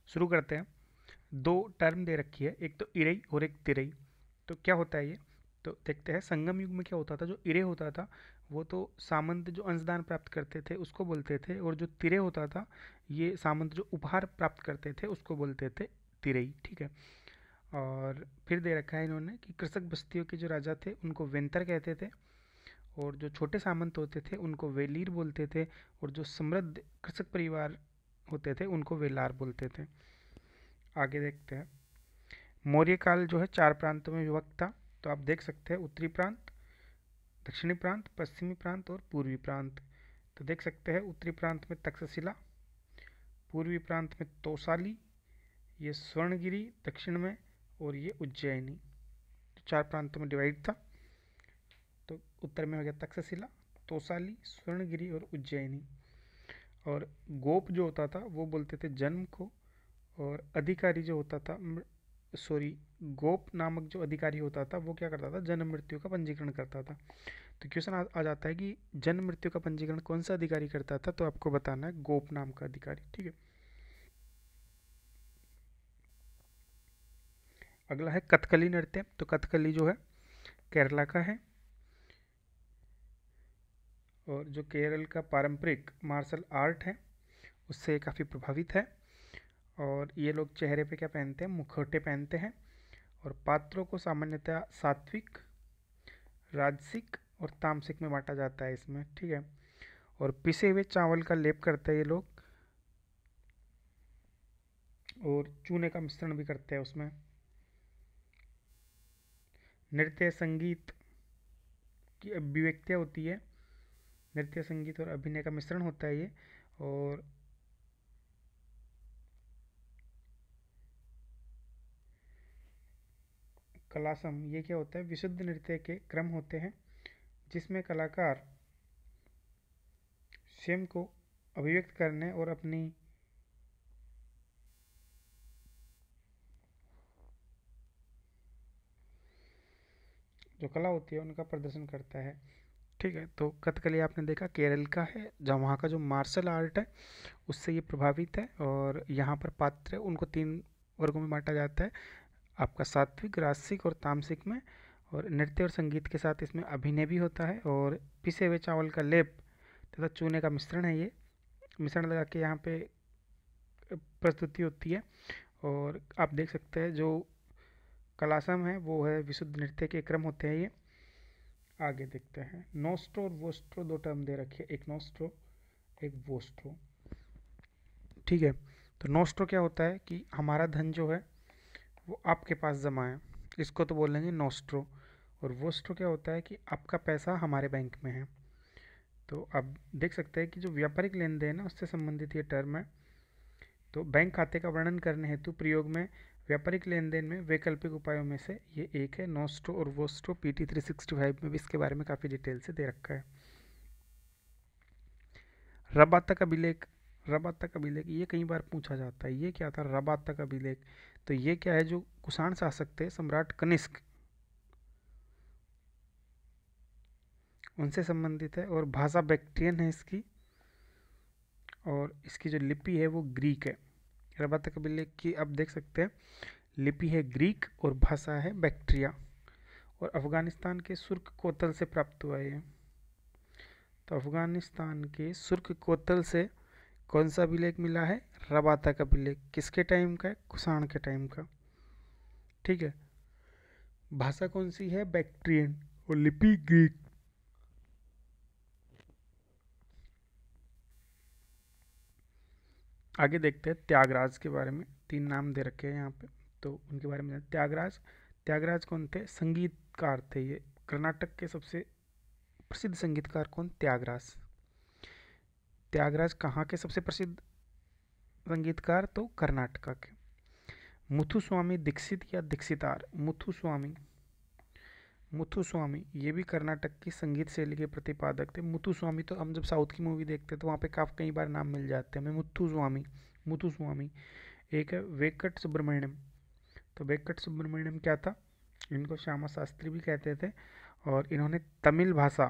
शुरू करते हैं। दो टर्म दे रखी है, एक तो इरई और एक तिरई। तो क्या होता है ये, तो देखते हैं। संगम युग में क्या होता था, जो इरे होता था वो तो सामंत जो अंशदान प्राप्त करते थे उसको बोलते थे, और जो तिरे होता था ये सामंत जो उपहार प्राप्त करते थे उसको बोलते थे तिरई। ठीक है। और फिर दे रखा है इन्होंने कि कृषक बस्तियों के जो राजा थे उनको वेंतर कहते थे, और जो छोटे सामंत होते थे उनको वेलीर बोलते थे, और जो समृद्ध कृषक परिवार होते थे उनको वेलार बोलते थे। आगे देखते हैं। मौर्य काल जो है चार प्रांतों में विभक्त था। तो आप देख सकते हैं उत्तरी प्रांत, दक्षिणी प्रांत, पश्चिमी प्रांत और पूर्वी प्रांत। तो देख सकते हैं उत्तरी प्रांत में तक्षशिला, पूर्वी प्रांत में तोसाली, ये स्वर्णगिरी दक्षिण में, और ये उज्जैनी। तो चार प्रांतों में डिवाइड था। तो उत्तर में हो गया तक्षशिला, तोसाली, स्वर्णगिरी और उज्जैनी। और गोप जो होता था वो बोलते थे जन्म को, और अधिकारी जो होता था, सॉरी, गोप नामक जो अधिकारी होता था वो क्या करता था, जन्म मृत्यु का पंजीकरण करता था। तो क्वेश्चन आ जाता है कि जन्म मृत्यु का पंजीकरण कौन सा अधिकारी करता था, तो आपको बताना है गोप नाम का अधिकारी। ठीक है। अगला है कथकली नृत्य। तो कथकली जो है केरला का है, और जो केरल का पारंपरिक मार्शल आर्ट है उससे काफ़ी प्रभावित है। और ये लोग चेहरे पे क्या पहनते हैं, मुखौटे पहनते हैं। और पात्रों को सामान्यतः सात्विक, राजसिक और तामसिक में बांटा जाता है इसमें। ठीक है। और पिसे हुए चावल का लेप करते हैं ये लोग, और चूने का मिश्रण भी करते हैं उसमें। नृत्य संगीत की अभिव्यक्तियाँ होती है, नृत्य संगीत और अभिनय का मिश्रण होता है ये। और कलासम ये क्या होता है, विशुद्ध नृत्य के क्रम होते हैं जिसमें कलाकार स्वयं को अभिव्यक्त करने और अपनी जो कला होती है उनका प्रदर्शन करता है। ठीक है। तो कथकली आपने देखा केरल का है, जहाँ वहाँ का जो मार्शल आर्ट है उससे ये प्रभावित है। और यहाँ पर पात्र उनको तीन वर्गों में बांटा जाता है, आपका सात्विक, राजसिक और तामसिक में। और नृत्य और संगीत के साथ इसमें अभिनय भी होता है। और पिसे हुए चावल का लेप तथा चूने का मिश्रण है, ये मिश्रण लगा के यहाँ पे प्रस्तुति होती है। और आप देख सकते हैं जो कलासम है वो है विशुद्ध नृत्य के क्रम होते हैं ये। आगे देखते हैं। नोस्ट्रो और वोस्ट्रो दो टर्म दे रखे, एक नोस्ट्रो एक वोस्ट्रो। ठीक है। तो नोस्ट्रो क्या होता है कि हमारा धन जो है वो आपके पास जमा है, इसको तो बोलेंगे नोस्ट्रो। और वोस्ट्रो क्या होता है कि आपका पैसा हमारे बैंक में है। तो आप देख सकते हैं कि जो व्यापारिक लेन देन है उससे संबंधित ये टर्म है। तो बैंक खाते का वर्णन करने हेतु प्रयोग में व्यापारिक लेन देन में वैकल्पिक उपायों में से ये एक है। नोस्ट्रो और वोस्ट्रो पीटी 365 में भी इसके बारे में काफ़ी डिटेल से दे रखा है। रबाता का अभिलेख, रबाता का अभिलेख ये कई बार पूछा जाता है, ये क्या था रबाता का अभिलेख। तो ये क्या है, जो कुषाण शासक थे सम्राट कनिष्क उनसे संबंधित है, और भाषा बैक्ट्रियन है इसकी, और इसकी जो लिपि है वो ग्रीक है। रबाता का अभिलेख की आप देख सकते हैं लिपि है ग्रीक और भाषा है बैक्ट्रिया। और अफगानिस्तान के सुर्ख कोतल से प्राप्त हुआ है। तो अफगानिस्तान के सुर्ख कोतल से कौन सा अभिलेख मिला है, रबाता का अभिलेख। किसके टाइम का है, कुषाण के टाइम का। ठीक है। भाषा कौन सी है, बैक्ट्रियन, और लिपि ग्रीक। आगे देखते हैं त्यागराज के बारे में। तीन नाम दे रखे हैं यहाँ पे, तो उनके बारे में। त्यागराज, त्यागराज कौन थे, संगीतकार थे ये। कर्नाटक के सबसे प्रसिद्ध संगीतकार कौन, त्यागराज। त्यागराज कहाँ के सबसे प्रसिद्ध संगीतकार, तो कर्नाटका के। मुथुस्वामी दीक्षित या दीक्षितार, मुथुस्वामी, मुथुस्वामी ये भी कर्नाटक की संगीत शैली के प्रतिपादक थे। मुथुस्वामी तो हम जब साउथ की मूवी देखते हैं तो वहाँ पे काफ़ी कई बार नाम मिल जाते हैं हमें, मुथुस्वामी, मुथुस्वामी। एक है वेंकट सुब्रमण्यम। तो वेंकट सुब्रमण्यम क्या था, इनको श्यामा शास्त्री भी कहते थे। और इन्होंने तमिल भाषा,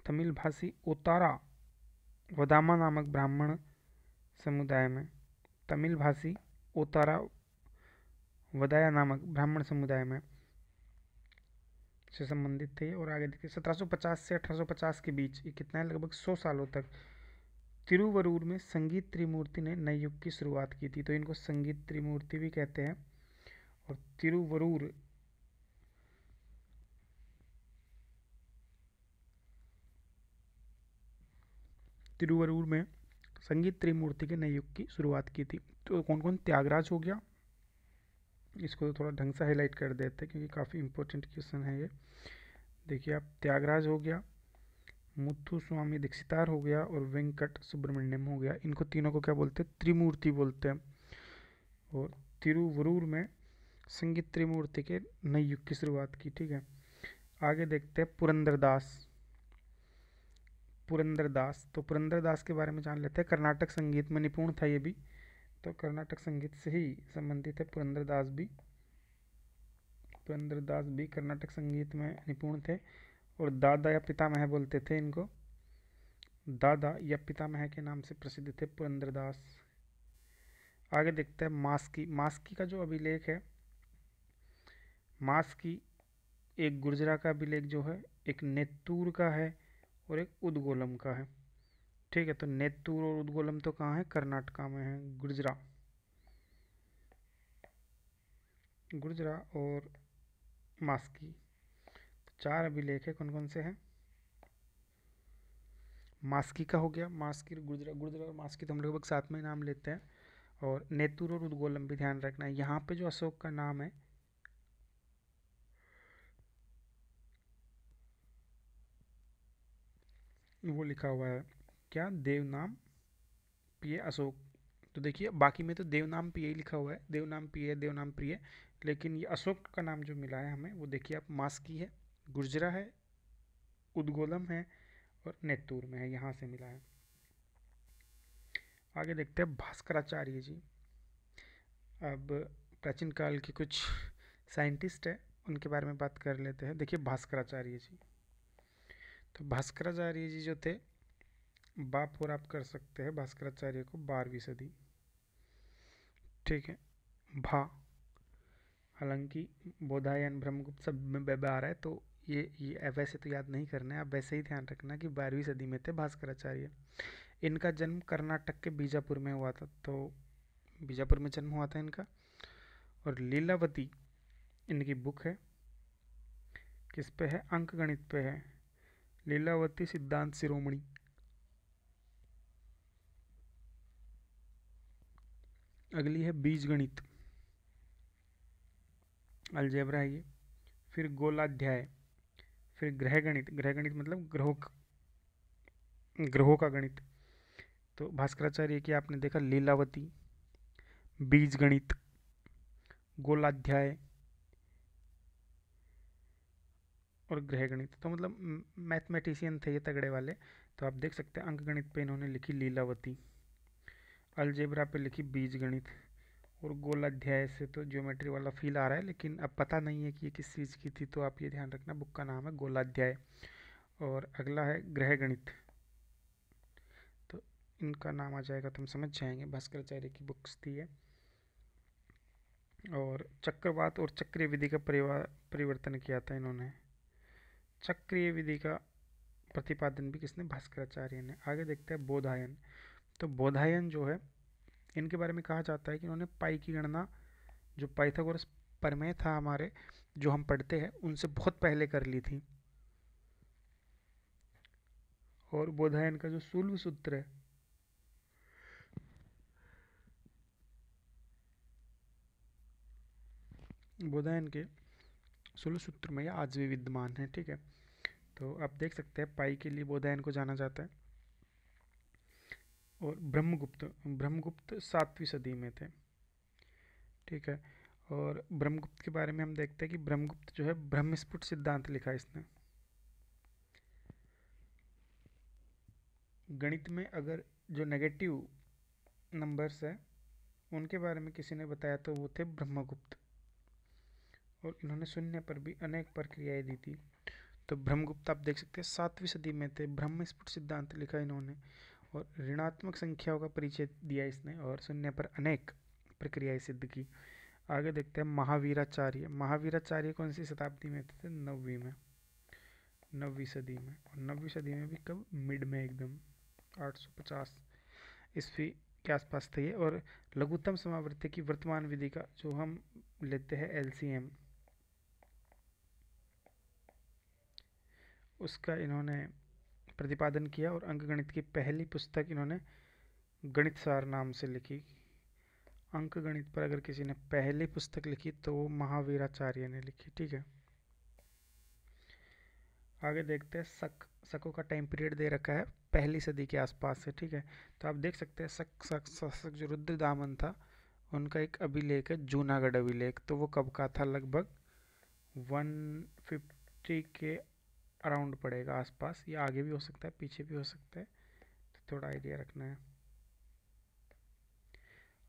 तमिल भाषी उतारा वदामा नामक ब्राह्मण समुदाय में, तमिल भाषी ओतारा वदाया नामक ब्राह्मण समुदाय में से संबंधित थे। और आगे देखिए 1750 से 1850 के बीच, ये कितना है, लगभग 100 सालों तक तिरुवरूर में संगीत त्रिमूर्ति ने नए युग की शुरुआत की थी। तो इनको संगीत त्रिमूर्ति भी कहते हैं। और तिरुवरूर में संगीत त्रिमूर्ति के नए युग की शुरुआत की थी। तो कौन कौन? त्यागराज हो गया, इसको तो थोड़ा ढंग से हाईलाइट कर देते हैं क्योंकि काफ़ी इंपॉर्टेंट क्वेश्चन है ये। देखिए आप, त्यागराज हो गया, मुथु स्वामी दीक्षितार हो गया और वेंकट सुब्रमण्यम हो गया। इनको तीनों को क्या बोलते हैं? त्रिमूर्ति बोलते हैं। और तिरुवरूर में संगीत त्रिमूर्ति के नए युग की शुरुआत की। ठीक है, आगे देखते हैं पुरंदरदास। तो पुरंदरदास के बारे में जान लेते हैं। कर्नाटक संगीत में निपुण था ये भी, तो कर्नाटक संगीत से ही संबंधित है पुरंदरदास भी कर्नाटक संगीत में निपुण थे। और दादा या पितामह बोलते थे इनको, दादा या पितामह के नाम से प्रसिद्ध थे पुरंदरदास। आगे देखते हैं मास्की। मास्की का जो अभिलेख है, मास्की एक गुर्जरा का अभिलेख जो है, एक नेत्तूर का है और एक उदगोलम का है। ठीक है, तो नेत्तूर और उदगोलम तो कहाँ है? कर्नाटका में है। गुर्जरा और मास्की, चार अभिलेख है। कौन कौन से हैं? मास्की का हो गया, मास्की, गुर्जरा और मास्की तो हम लगभग साथ में नाम लेते हैं। और नेतुर और उदगोलम भी ध्यान रखना है। यहाँ पे जो अशोक का नाम है, वो लिखा हुआ है क्या? देवनाम प्रिय अशोक। तो देखिए बाकी में तो देवनाम प्रिय लिखा हुआ है, देवनाम प्रिय, देवनाम प्रिय, लेकिन ये अशोक का नाम जो मिला है हमें, वो देखिए आप, मास्की है, गुर्जरा है, उदगोलम है और नेतूर में है, यहाँ से मिला है। आगे देखते हैं भास्कराचार्य जी। अब प्राचीन काल के कुछ साइंटिस्ट है, उनके बारे में बात कर लेते हैं। देखिए भास्कराचार्य जी, तो भास्कराचार्य जी जो थे, बाप और आप कर सकते हैं भास्कराचार्य को, 12वीं सदी। ठीक है, भा, हालांकि बोधायन ब्रह्मगुप्त सब में आ रहा है, तो ये वैसे तो याद नहीं करना है, आप वैसे ही ध्यान रखना कि 12वीं सदी में थे भास्कराचार्य। इनका जन्म कर्नाटक के बीजापुर में हुआ था, तो बीजापुर में जन्म हुआ था इनका। और लीलावती इनकी बुक है, किस पे है? अंक गणित पे है, लीलावती सिद्धांत शिरोमणि। अगली है बीज गणित, अलजेब्रा है ये। फिर गोलाध्याय, फिर ग्रह गणित, ग्रह गणित मतलब ग्रहों का गणित। तो भास्कराचार्य की आपने देखा लीलावती, बीज गणित, गोलाध्याय और ग्रह गणित। तो मतलब मैथमेटिशियन थे ये तगड़े वाले। तो आप देख सकते हैं अंक गणित पे इन्होंने लिखी लीलावती, अलजेब्रा पे लिखी बीज गणित, और गोलाध्याय से तो ज्योमेट्री वाला फील आ रहा है, लेकिन अब पता नहीं है कि ये किस चीज़ की थी, तो आप ये ध्यान रखना, बुक का नाम है गोलाध्याय। और अगला है ग्रह गणित, तो इनका नाम आ जाएगा तो हम समझ जाएंगे, भास्कराचार्य की बुक्स थी है। और चक्रवात और चक्रीय विधि का परिवर्तन किया था इन्होंने। चक्रीय विधि का प्रतिपादन भी किसने? भास्कराचार्य ने। आगे देखते हैं बोधायन। तो बोधायन जो है, इनके बारे में कहा जाता है कि इन्होंने पाई की गणना, जो पाइथागोरस प्रमेय था हमारे जो हम पढ़ते हैं, उनसे बहुत पहले कर ली थी। और बोधायन का जो शूल्व सूत्र है, बोधायन के शूल्व सूत्र में आज भी विद्यमान है। ठीक है, तो आप देख सकते हैं पाई के लिए बोधायन को जाना जाता है। और ब्रह्मगुप्त 7वीं सदी में थे। ठीक है, और ब्रह्मगुप्त के बारे में हम देखते हैं कि ब्रह्मगुप्त जो है ब्रह्मस्फुट सिद्धांत लिखा इसने। गणित में अगर जो नेगेटिव नंबर्स है उनके बारे में किसी ने बताया तो वो थे ब्रह्मगुप्त। और इन्होंने शून्य पर भी अनेक प्रक्रियाएं दी थी। तो ब्रह्मगुप्त आप देख सकते हैं 7वीं सदी में थे, ब्रह्मस्फुट सिद्धांत लिखा इन्होंने। और ऋणात्मक संख्याओं का परिचय दिया इसने, और शून्य पर अनेक प्रक्रियाएं सिद्ध की। आगे देखते हैं महावीराचार्य। महावीराचार्य कौन सी शताब्दी में थे? 9वीं में, 9वीं सदी में। और 9वीं सदी में भी कब? मिड में एकदम, 850 ईस्वी के आसपास थे ये। और लघुत्तम समावर्ती की वर्तमान विधि का जो हम लेते हैं एलसीएम, उसका इन्होंने प्रतिपादन किया। और अंकगणित की पहली पुस्तक इन्होंने गणित सार नाम से लिखी। अंक गणित पर अगर किसी ने पहली पुस्तक लिखी तो वो महावीराचार्य ने लिखी। ठीक है, आगे देखते हैं शकों का टाइम पीरियड दे रखा है 1ली सदी के आसपास से। ठीक है, तो आप देख सकते हैं शक जो रुद्रदामन था उनका एक अभिलेख है, जूनागढ़ अभिलेख। तो वो कब का था? लगभग 150 के अराउंड पड़ेगा आसपास, या आगे भी हो सकता है पीछे भी हो सकता है, तो थोड़ा आइडिया रखना है।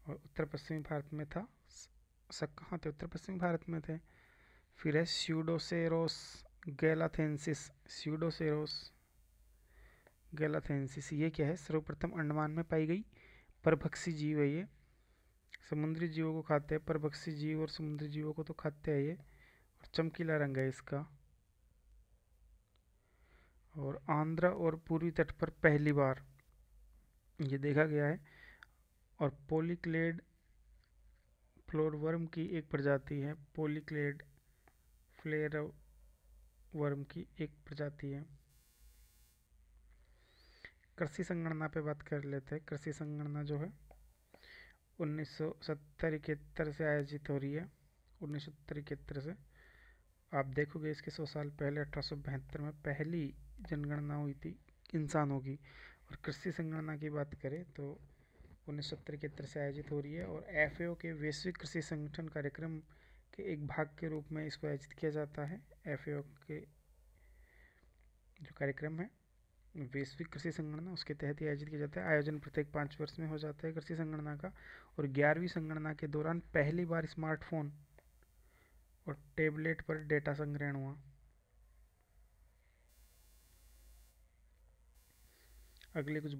और उत्तर पश्चिमी भारत में था। शक कहाँ थे? उत्तर पश्चिमी भारत में थे। फिर है स्यूडोसेरोस गैलाथेंसिस। स्यूडोसेरोस गैलाथेंसिस ये क्या है? सर्वप्रथम अंडमान में पाई गई परभक्षी जीव है ये। समुद्री जीवों को खाते हैं, परभक्षी जीव और समुद्री जीवों को तो खाते हैं ये। और चमकीला रंग है इसका। और आंध्र और पूर्वी तट पर पहली बार ये देखा गया है। और पोलिक्लेड फ्लोरवर्म की एक प्रजाति है, पोलिक्लेड फ्लेयरवर्म की एक प्रजाति है। कृषि संगणना पे बात कर लेते हैं। कृषि संगणना जो है 1970-71 से आयोजित हो रही है, 1970-71 से। आप देखोगे इसके 100 साल पहले 1872 में पहली जनगणना हुई थी इंसानों की। और कृषि संगणना की बात करें तो 1970-71 से आयोजित हो रही है। और एफएओ के वैश्विक कृषि संगठन कार्यक्रम के एक भाग के रूप में इसको आयोजित किया जाता है। एफएओ के जो कार्यक्रम है वैश्विक कृषि संगणना, उसके तहत ही आयोजित किया जाता है। आयोजन प्रत्येक 5 वर्ष में हो जाता है कृषि संगणना का। और 11वीं संगणना के दौरान पहली बार स्मार्टफोन और टेबलेट पर डेटा संग्रहण हुआ। अगले कुछ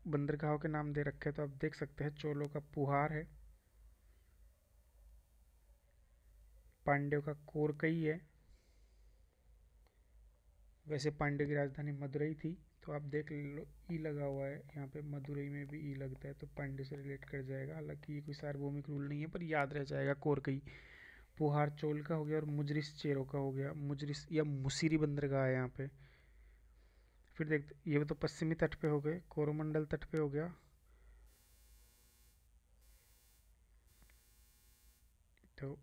बंदरगाहों के नाम दे रखे हैं, तो आप देख सकते हैं। चोलों का पुहार है, पांड्यों का कोरकई है। वैसे पांड्यों की राजधानी मदुरई थी, तो आप देख लो ई लगा हुआ है यहाँ पे, मदुरई में भी ई लगता है, तो पांड्य से रिलेट कर जाएगा। हालांकि ये कोई सार्वभौमिक रूल नहीं है, पर याद रह जाएगा कोरकई। पुहार चोल का हो गया। और मुजरिस चेरो का हो गया। मुजरिस या मुसीरी बंदरगाह है यहाँ पे। फिर देखते, ये तो पश्चिमी तट पे हो गए, कोरोमंडल तट पे हो गया। तो